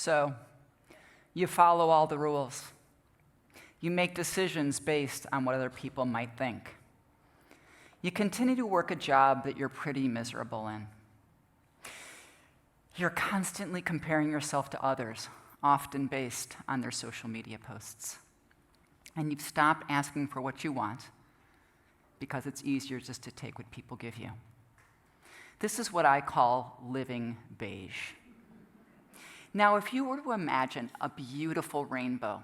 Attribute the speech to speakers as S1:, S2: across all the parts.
S1: So, you follow all the rules. You make decisions based on what other people might think. You continue to work a job that you're pretty miserable in. You're constantly comparing yourself to others, often based on their social media posts. And you've stopped asking for what you want because it's easier just to take what people give you. This is what I call living beige. Now, if you were to imagine a beautiful rainbow,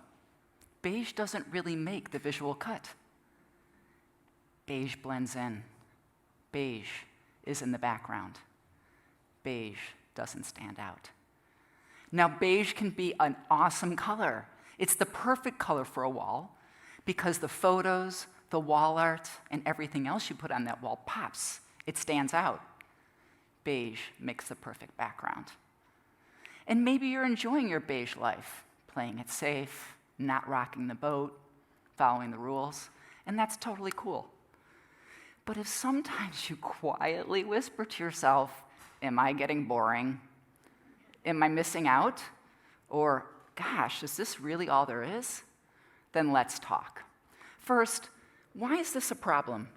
S1: beige doesn't really make the visual cut. Beige blends in. Beige is in the background. Beige doesn't stand out. Now, beige can be an awesome color. It's the perfect color for a wall because the photos, the wall art, and everything else you put on that wall pops. It stands out. Beige makes the perfect background. And maybe you're enjoying your beige life, playing it safe, not rocking the boat, following the rules, and that's totally cool. But if sometimes you quietly whisper to yourself, am I getting boring? Am I missing out? Or, gosh, is this really all there is? Then let's talk. First, why is this a problem?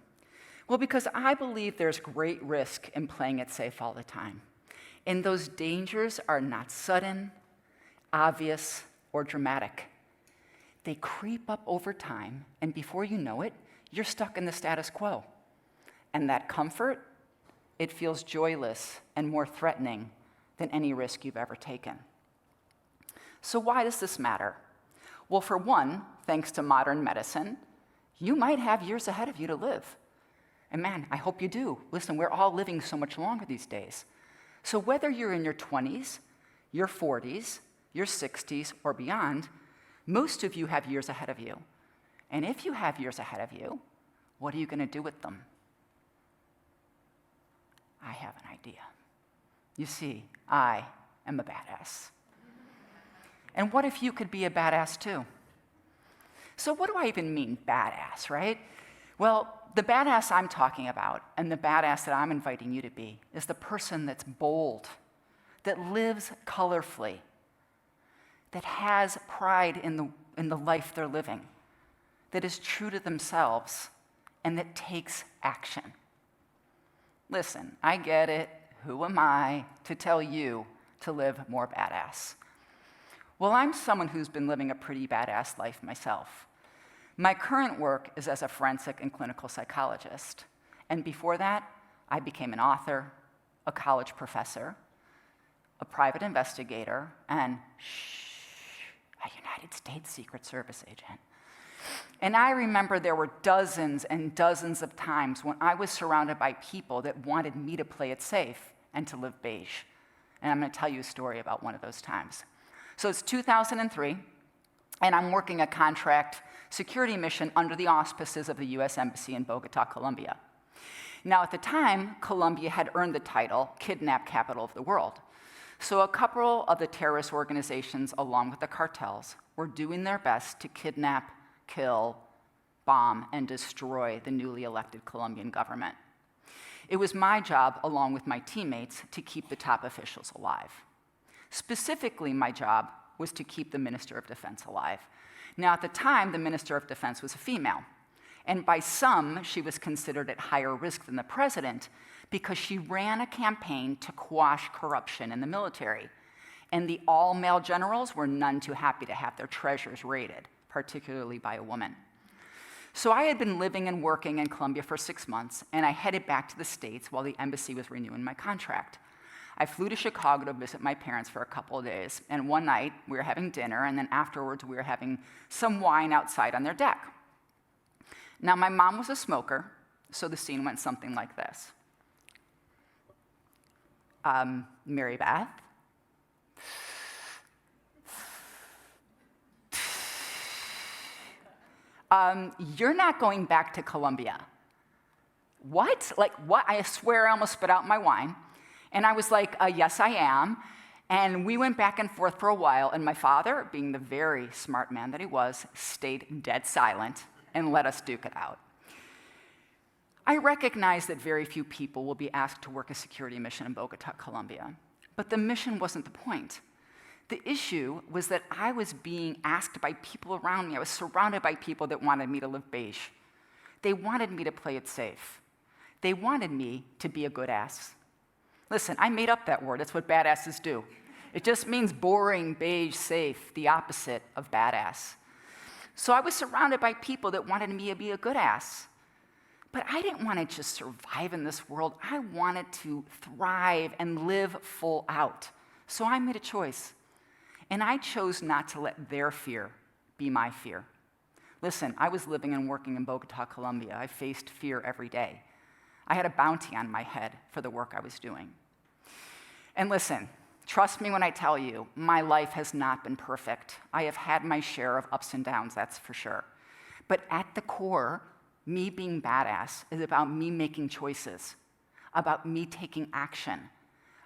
S1: Well, because I believe there's great risk in playing it safe all the time. And those dangers are not sudden, obvious, or dramatic. They creep up over time, and before you know it, you're stuck in the status quo. And that comfort, it feels joyless and more threatening than any risk you've ever taken. So why does this matter? Well, for one, thanks to modern medicine, you might have years ahead of you to live. And man, I hope you do. Listen, we're all living so much longer these days. So whether you're in your 20s, your 40s, your 60s, or beyond, most of you have years ahead of you. And if you have years ahead of you, what are you going to do with them? I have an idea. You see, I am a badass. And what if you could be a badass too? So what do I even mean, badass, right? Well, the badass I'm talking about, and the badass that I'm inviting you to be, is the person that's bold, that lives colorfully, that has pride in the life they're living, that is true to themselves, and that takes action. Listen, I get it. Who am I to tell you to live more badass? Well, I'm someone who's been living a pretty badass life myself. My current work is as a forensic and clinical psychologist. And before that, I became an author, a college professor, a private investigator, and a United States Secret Service agent. And I remember there were dozens and dozens of times when I was surrounded by people that wanted me to play it safe and to live beige. And I'm going to tell you a story about one of those times. So it's 2003, and I'm working a contract security mission under the auspices of the U.S. Embassy in Bogota, Colombia. Now, at the time, Colombia had earned the title Kidnap Capital of the World. So a couple of the terrorist organizations, along with the cartels, were doing their best to kidnap, kill, bomb, and destroy the newly elected Colombian government. It was my job, along with my teammates, to keep the top officials alive. Specifically, my job was to keep the Minister of Defense alive. Now, at the time, the Minister of Defense was a female, and by some, she was considered at higher risk than the president because she ran a campaign to quash corruption in the military, and the all-male generals were none too happy to have their treasures raided, particularly by a woman. So I had been living and working in Colombia for 6 months, and I headed back to the States while the embassy was renewing my contract. I flew to Chicago to visit my parents for a couple of days, and one night we were having dinner, and then afterwards we were having some wine outside on their deck. Now, my mom was a smoker, so the scene went something like this. Mary Beth? You're not going back to Colombia. What? Like, what? I swear I almost spit out my wine. And I was like, yes, I am. And we went back and forth for a while, and my father, being the very smart man that he was, stayed dead silent and let us duke it out. I recognize that very few people will be asked to work a security mission in Bogota, Colombia. But the mission wasn't the point. The issue was that I was being asked by people around me. I was surrounded by people that wanted me to live beige. They wanted me to play it safe. They wanted me to be a good ass. Listen, I made up that word. That's what badasses do. It just means boring, beige, safe, the opposite of badass. So I was surrounded by people that wanted me to be a good ass. But I didn't want to just survive in this world. I wanted to thrive and live full out. So I made a choice. And I chose not to let their fear be my fear. Listen, I was living and working in Bogota, Colombia. I faced fear every day. I had a bounty on my head for the work I was doing. And listen, trust me when I tell you, my life has not been perfect. I have had my share of ups and downs, that's for sure. But at the core, me being badass is about me making choices, about me taking action,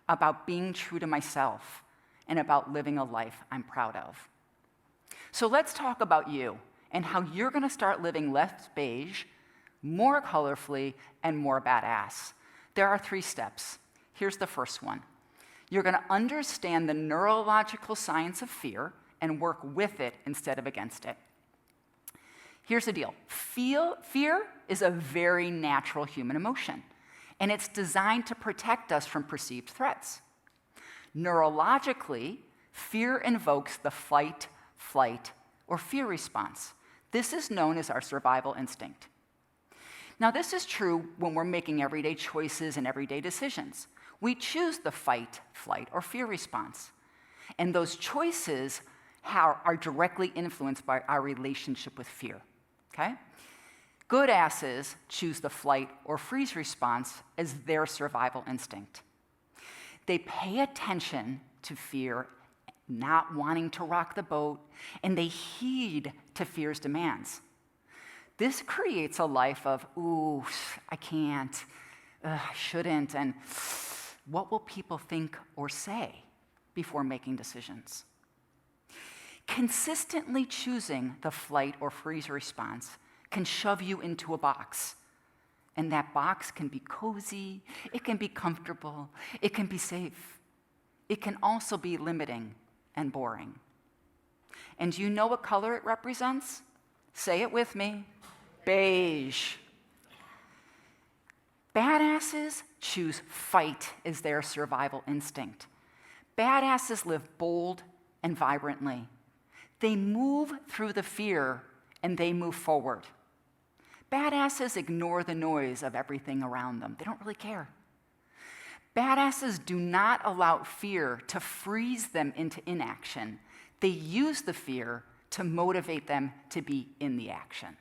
S1: about being true to myself, and about living a life I'm proud of. So let's talk about you and how you're going to start living less beige, more colorfully, and more badass. There are 3 steps. Here's the first one. You're going to understand the neurological science of fear and work with it instead of against it. Here's the deal. Fear is a very natural human emotion, and it's designed to protect us from perceived threats. Neurologically, fear invokes the fight, flight, or fear response. This is known as our survival instinct. Now, this is true when we're making everyday choices and everyday decisions. We choose the fight, flight, or fear response. And those choices are directly influenced by our relationship with fear. Okay? Good asses choose the flight or freeze response as their survival instinct. They pay attention to fear, not wanting to rock the boat, and they heed to fear's demands. This creates a life of, ooh, I can't, I shouldn't, and what will people think or say before making decisions? Consistently choosing the flight or freeze response can shove you into a box. And that box can be cozy, it can be comfortable, it can be safe. It can also be limiting and boring. And do you know what color it represents? Say it with me. Beige. Badasses choose fight as their survival instinct. Badasses live bold and vibrantly. They move through the fear and they move forward. Badasses ignore the noise of everything around them. They don't really care. Badasses do not allow fear to freeze them into inaction. They use the fear to motivate them to be in the action.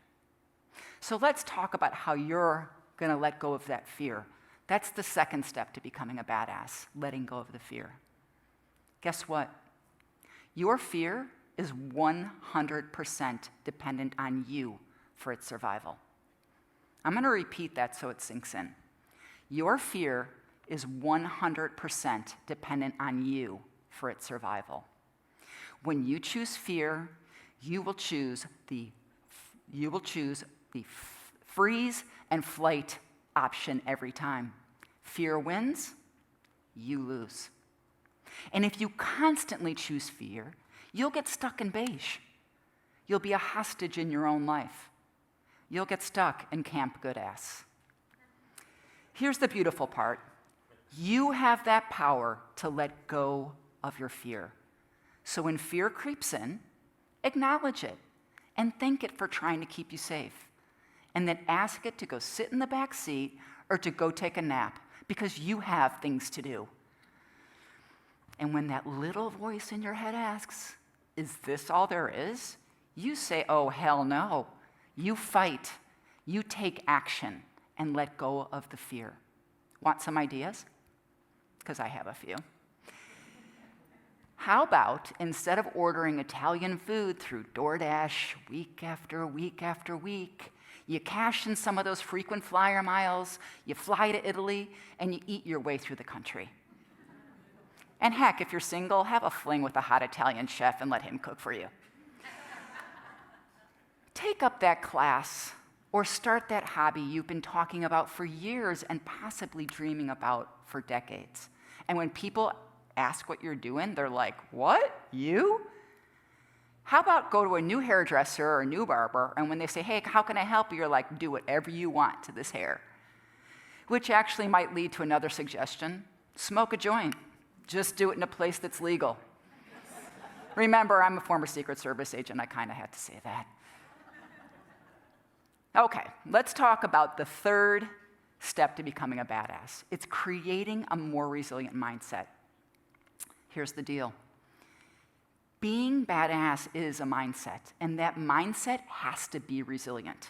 S1: So let's talk about how you're going to let go of that fear. That's the second step to becoming a badass, letting go of the fear. Guess what? Your fear is 100% dependent on you for its survival. I'm going to repeat that so it sinks in. Your fear is 100% dependent on you for its survival. When you choose fear, you will choose the freeze and flight option every time. Fear wins, you lose. And if you constantly choose fear, you'll get stuck in beige. You'll be a hostage in your own life. You'll get stuck in Camp Goodass. Here's the beautiful part. You have that power to let go of your fear. So when fear creeps in, acknowledge it and thank it for trying to keep you safe. And then ask it to go sit in the back seat or to go take a nap because you have things to do. And when that little voice in your head asks, is this all there is? You say, oh, hell no. You fight. You take action and let go of the fear. Want some ideas? Because I have a few. How about instead of ordering Italian food through DoorDash week after week after week, you cash in some of those frequent flyer miles, you fly to Italy, and you eat your way through the country. And heck, if you're single, have a fling with a hot Italian chef and let him cook for you. Take up that class or start that hobby you've been talking about for years and possibly dreaming about for decades. And when people ask what you're doing, they're like, what? you? How about go to a new hairdresser or a new barber, and when they say, hey, how can I help you? You're like, do whatever you want to this hair. Which actually might lead to another suggestion. Smoke a joint. Just do it in a place that's legal. Remember, I'm a former Secret Service agent. I kind of had to say that. Okay, let's talk about the third step to becoming a badass. It's creating a more resilient mindset. Here's the deal. Being badass is a mindset, and that mindset has to be resilient.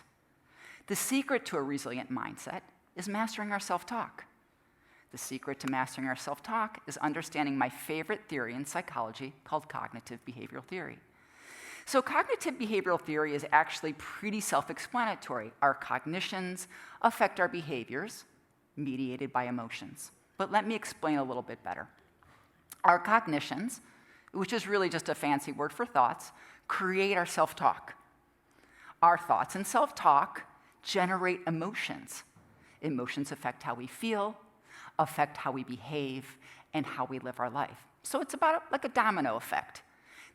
S1: The secret to a resilient mindset is mastering our self-talk. The secret to mastering our self-talk is understanding my favorite theory in psychology called cognitive behavioral theory. So cognitive behavioral theory is actually pretty self-explanatory. Our cognitions affect our behaviors, mediated by emotions. But let me explain a little bit better. Our cognitions, which is really just a fancy word for thoughts, create our self-talk. Our thoughts and self-talk generate emotions. Emotions affect how we feel, affect how we behave, and how we live our life. So it's about like a domino effect.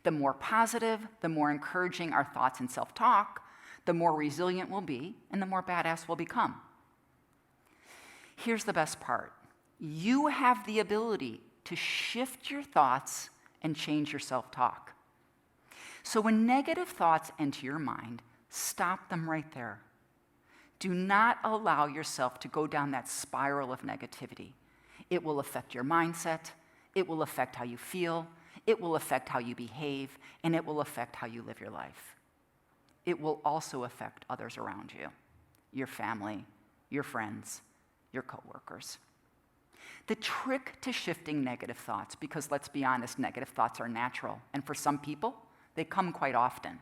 S1: The more positive, the more encouraging our thoughts and self-talk, the more resilient we'll be, and the more badass we'll become. Here's the best part. You have the ability to shift your thoughts and change your self-talk. So when negative thoughts enter your mind, stop them right there. Do not allow yourself to go down that spiral of negativity. It will affect your mindset, it will affect how you feel, it will affect how you behave, and it will affect how you live your life. It will also affect others around you, your family, your friends, your coworkers. The trick to shifting negative thoughts, because let's be honest, negative thoughts are natural, and for some people, they come quite often.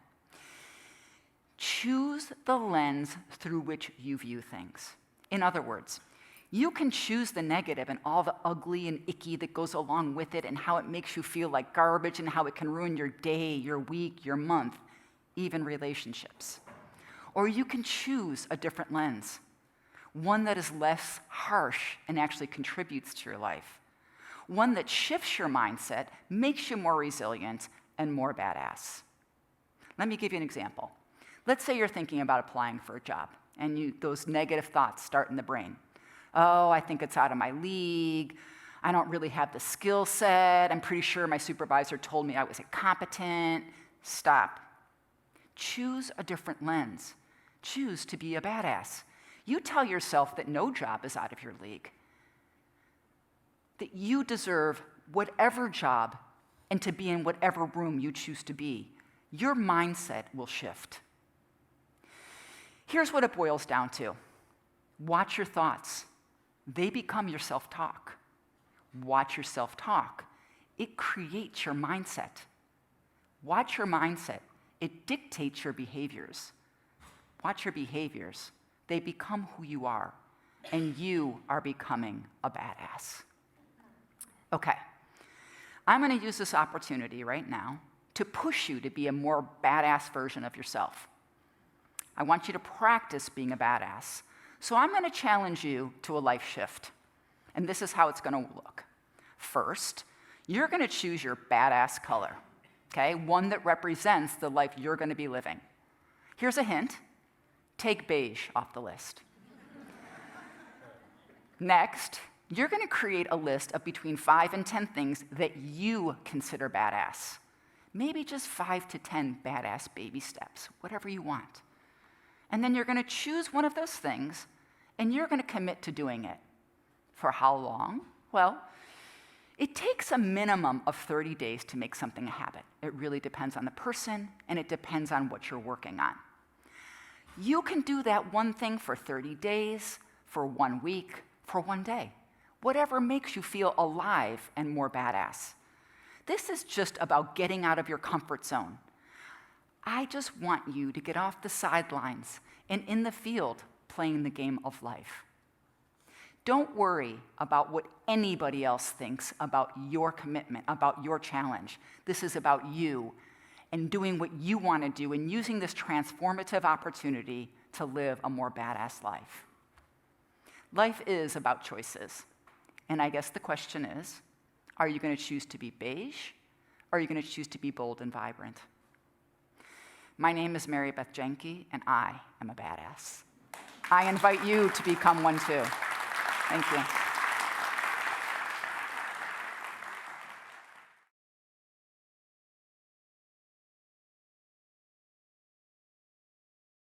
S1: Choose the lens through which you view things. In other words, you can choose the negative and all the ugly and icky that goes along with it and how it makes you feel like garbage and how it can ruin your day, your week, your month, even relationships. Or you can choose a different lens, one that is less harsh and actually contributes to your life, one that shifts your mindset, makes you more resilient and more badass. Let me give you an example. Let's say you're thinking about applying for a job, and those negative thoughts start in the brain. Oh, I think it's out of my league. I don't really have the skill set. I'm pretty sure my supervisor told me I was incompetent. Stop. Choose a different lens. Choose to be a badass. You tell yourself that no job is out of your league, that you deserve whatever job and to be in whatever room you choose to be. Your mindset will shift. Here's what it boils down to. Watch your thoughts. They become your self-talk. Watch your self-talk. It creates your mindset. Watch your mindset. It dictates your behaviors. Watch your behaviors. They become who you are, and you are becoming a badass. Okay, I'm going to use this opportunity right now to push you to be a more badass version of yourself. I want you to practice being a badass. So I'm going to challenge you to a life shift. And this is how it's going to look. First, you're going to choose your badass color, okay? One that represents the life you're going to be living. Here's a hint. Take beige off the list. Next, you're going to create a list of between 5 and 10 things that you consider badass. Maybe just 5 to 10 badass baby steps, whatever you want. And then you're going to choose one of those things, and you're going to commit to doing it. For how long? Well, it takes a minimum of 30 days to make something a habit. It really depends on the person, and it depends on what you're working on. You can do that one thing for 30 days, for 1 week, for 1 day. Whatever makes you feel alive and more badass. This is just about getting out of your comfort zone. I just want you to get off the sidelines and in the field playing the game of life. Don't worry about what anybody else thinks about your commitment, about your challenge. This is about you and doing what you want to do and using this transformative opportunity to live a more badass life. Life is about choices. And I guess the question is, are you going to choose to be beige? Or or are you going to choose to be bold and vibrant? My name is Beth Janke, and I am a badass. I invite you to become one too. Thank you.